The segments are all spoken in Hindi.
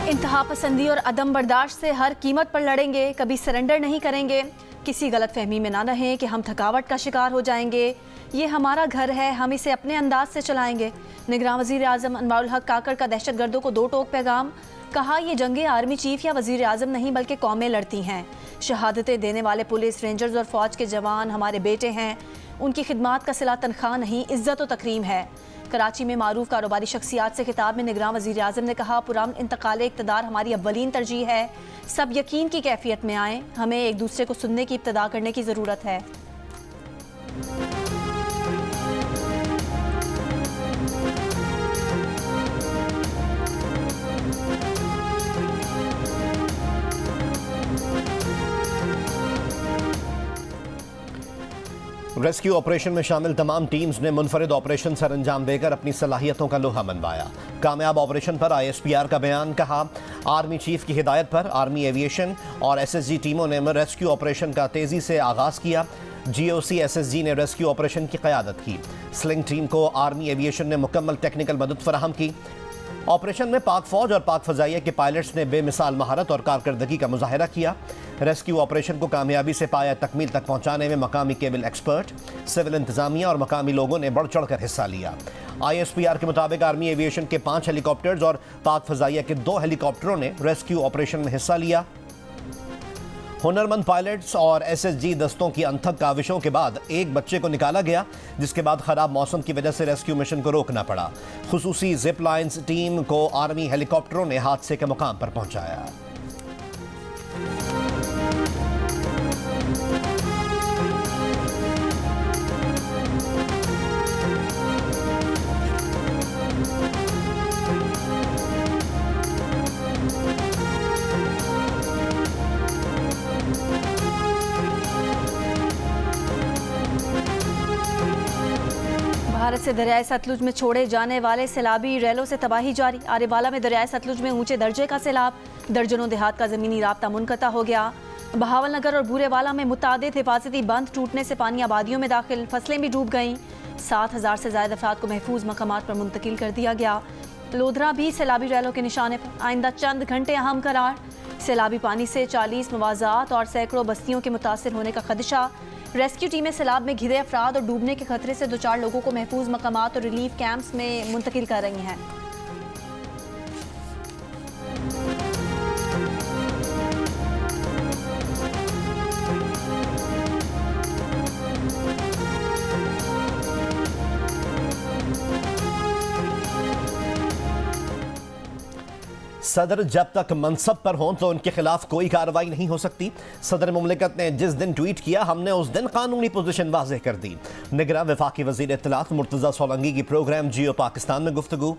इंतहा पसंदी और अदम बर्दाश्त से हर कीमत पर लड़ेंगे, कभी सरेंडर नहीं करेंगे। किसी गलत फहमी में ना रहें कि हम थकावट का शिकार हो जाएंगे। ये हमारा घर है, हम इसे अपने अंदाज से चलाएंगे। निगरान वज़ीर आज़म अनवारुल हक काकड़ का दहशतगर्दों को दो टोक पैगाम। कहा, ये जंगे आर्मी चीफ या वज़ीर आज़म नहीं बल्कि कौमें लड़ती हैं। शहादतें देने वाले पुलिस, रेंजर्स और फ़ौज के जवान हमारे बेटे हैं। उनकी खिदमात का सिला तनख्वाह नहीं, इज़्ज़त व तकरीम है। कराची में मारूफ कारोबारी शख्सियात से खिताब में निगरान वज़ीर आज़म ने कहा, पुरान इंतकाल इक़्तिदार हमारी अव्वलीन तरजीह है। सब यकीन की कैफियत में आएँ, हमें एक दूसरे को सुनने की इब्तिदा करने की ज़रूरत है। रेस्क्यू ऑपरेशन में शामिल तमाम टीम्स ने मुनफरिद ऑपरेशन सर अंजाम देकर अपनी सलाहियतों का लोहा मनवाया। कामयाब ऑपरेशन पर ISPR का बयान। कहा, आर्मी चीफ की हिदायत पर आर्मी एविएशन और SSG टीमों ने रेस्क्यू ऑपरेशन का तेजी से आगाज किया। GOC SSG ने रेस्क्यू ऑपरेशन की क़यादत की। स्लिंग टीम को आर्मी एविएशन ने मुकम्मल टेक्निकल मदद फराहम की। ऑपरेशन में पाक फौज और पाक फजाइया के पायलट्स ने बेमिसाल महारत और कारकर्दगी का मुजाहिरा किया। रेस्क्यू ऑपरेशन को कामयाबी से पाया तकमील तक पहुंचाने में मकामी केबल एक्सपर्ट, सिविल इंतजामिया और मकामी लोगों ने बढ़ चढ़ कर हिस्सा लिया। ISPR के मुताबिक आर्मी एविएशन के 5 हेलीकॉप्टर्स और पाक फजाइया के 2 हेलीकॉप्टरों ने रेस्क्यू ऑपरेशन में हिस्सा लिया। हुनरमंद पायलट्स और SSG दस्तों की अनथक काविशों के बाद एक बच्चे को निकाला गया, जिसके बाद खराब मौसम की वजह से रेस्क्यू मिशन को रोकना पड़ा। खुसूसी जिप लाइन्स टीम को आर्मी हेलीकॉप्टरों ने हादसे के मुकाम पर पहुंचाया। भारत से दरियाए सतलुज में छोड़े जाने वाले सैलाबी रैलों से तबाही जारी। आरेवाला में दरियाए सतलुज में ऊंचे दर्जे का सैलाब, दर्जनों देहात का ज़मीनी राब्ता मुनक़ता हो गया। बहावल नगर और बूरेवाला में मुतादिद हिफाजती बंद टूटने से पानी आबादियों में दाखिल, फसलें भी डूब गईं। 7,000 से ज़ायद अफराद को महफूज मकामात पर मुंतकिल कर दिया गया। लोधरा भी सैलाबी रैलों के निशाने पर, आइंदा चंद घंटे अहम करार। सैलाबी पानी से 40 मवाज़ात और सैकड़ों बस्तियों के मुतासिर होने का खदशा। रेस्क्यू टीमें सैलाब में घिरे अफराद और डूबने के खतरे से 2-4 लोगों को महफूज मकामात और रिलीफ कैंप्स में मुंतकिल कर रही हैं। सदर जब तक मनसब पर हों तो उनके खिलाफ कोई कार्रवाई नहीं हो सकती। सदर मुमलिकत ने जिस दिन ट्वीट किया, हमने उस दिन कानूनी पोजीशन वाज़ेह कर दी। निगरान वफाकी वज़ीर इत्तलात मुर्तज़ा सोलंकी की प्रोग्राम जियो पाकिस्तान में गुफ्तगू।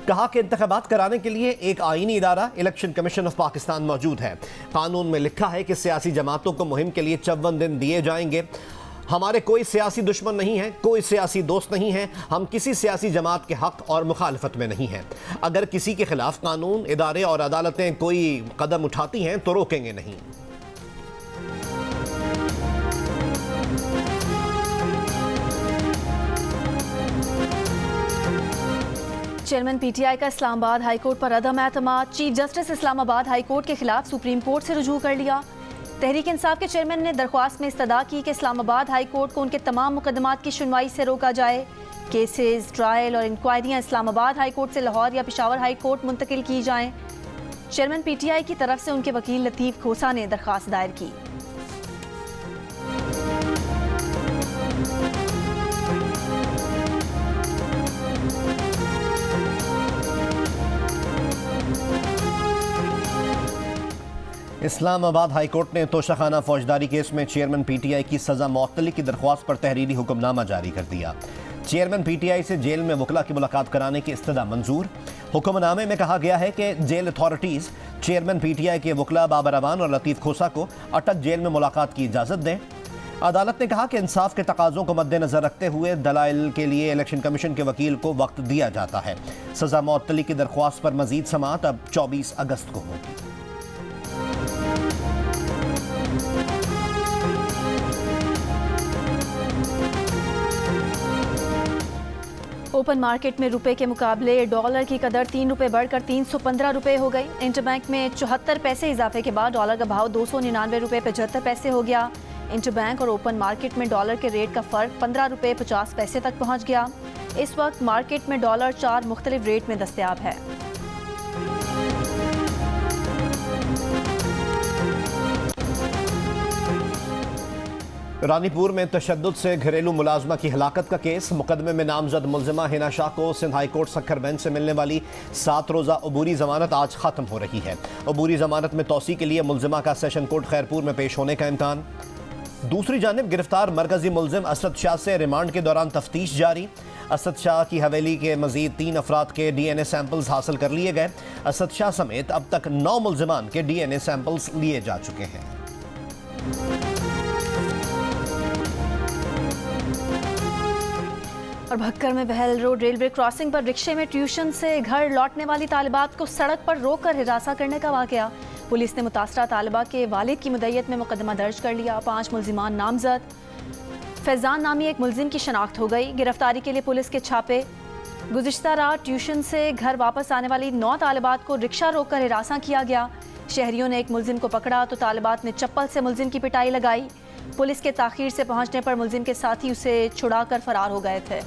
कहा कि इंतखाबात कराने के लिए एक आईनी इदारा इलेक्शन कमीशन ऑफ पाकिस्तान मौजूद है। कानून में लिखा है कि सियासी जमातों को मुहिम के लिए 54 दिन दिए जाएंगे। हमारे कोई सियासी दुश्मन नहीं है, कोई सियासी दोस्त नहीं है। हम किसी सियासी जमात के हक और मुखालफत में नहीं हैं। अगर किसी के खिलाफ कानून, इदारे और अदालतें कोई कदम उठाती हैं तो रोकेंगे नहीं। चेयरमैन PTI का इस्लामाबाद हाईकोर्ट पर अदम एतमाद। चीफ जस्टिस इस्लामाबाद हाईकोर्ट के खिलाफ सुप्रीम कोर्ट से रुजू कर लिया। तहरीक इंसाफ के चेयरमैन ने दरख्वास्त में इस्तदा की कि इस्लामाबाद हाई कोर्ट को उनके तमाम मुकदमात की सुनवाई से रोका जाए। केसेस, ट्रायल और इंक्वायरियाँ इस्लामाबाद हाई कोर्ट से लाहौर या पेशावर हाई कोर्ट मुंतकिल की जाएं। चेयरमैन PTI की तरफ से उनके वकील लतीफ़ खोसा ने दरख्वास्त दायर की। इस्लामाबाद हाईकोर्ट ने तोशाखाना फौजदारी केस में चेयरमैन PTI की सज़ा मुअत्तली की दरख्वास्त पर तहरीरी हुक्मनामा जारी कर दिया। चेयरमैन PTI से जेल में वकला की मुलाकात कराने की इस्तदा मंजूर। हुक्मनामे में कहा गया है कि जेल अथॉरिटीज़ चेयरमैन PTI के वकला बाबर अवान और लतीफ़ खोसा को अटक जेल में मुलाकात की इजाज़त दें। अदालत ने कहा कि इंसाफ के तकाज़ों को मद्देनज़र रखते हुए दलाइल के लिए इलेक्शन कमीशन के वकील को वक्त दिया जाता है। सज़ा मुअत्तली की दरख्वास्त पर मज़ीद समाअत अब 24 अगस्त को होगी। ओपन मार्केट में रुपए के मुकाबले डॉलर की कदर 3 रुपए बढ़कर 315 रुपए हो गई। इंटरबैंक में 74 पैसे इजाफे के बाद डॉलर का भाव 299 रुपए 75 पैसे हो गया। इंटरबैंक और ओपन मार्केट में डॉलर के रेट का फर्क 15 रुपए 50 पैसे तक पहुंच गया। इस वक्त मार्केट में डॉलर 4 मुख्तलिफ रेट में दस्तयाब है। रानीपुर में तशद्दुद से घरेलू मुलाजमा की हलाकत का केस। मुकदमे में नामजद मुलजिमा हिना शाह को Sindh high court Sukkur bench से मिलने वाली 7 रोज़ा अबूरी जमानत आज खत्म हो रही है। अबूरी जमानत में तौसी के लिए मुलजिमा का सेशन कोर्ट खैरपुर में पेश होने का इम्कान। दूसरी जानिब गिरफ्तार मरकजी मुलजिम असद शाह से रिमांड के दौरान तफ्तीश जारी। असद शाह की हवेली के मजीद 3 अफराद के DNA सैंपल्स हासिल कर लिए गए। असद शाह समेत अब तक 9 मुलजिमान के DNA सैंपल्स लिए जा चुके हैं। और भक्कर में बहल रोड रेलवे क्रॉसिंग पर रिक्शे में ट्यूशन से घर लौटने वाली तालिबात को सड़क पर रोककर हिरासा करने का वाकया। पुलिस ने मुतासरा तालिबा के वालिद की मुद्दत में मुकदमा दर्ज कर लिया। 5 मुलजिमान नामजद। फैजान नामी एक मुलजिम की शनाख्त हो गई। गिरफ्तारी के लिए पुलिस के छापे। गुज़िश्ता रात ट्यूशन से घर वापस आने वाली 9 तालिबात को रिक्शा रोककर हिरासा किया गया। शहरियों ने एक मुलजिम को पकड़ा तो तालिबात ने चप्पल से मुलजिम की पिटाई लगाई। पुलिस के ताखीर से पहुंचने पर मुलजिम के साथी उसे छुड़ाकर फरार हो गए थे।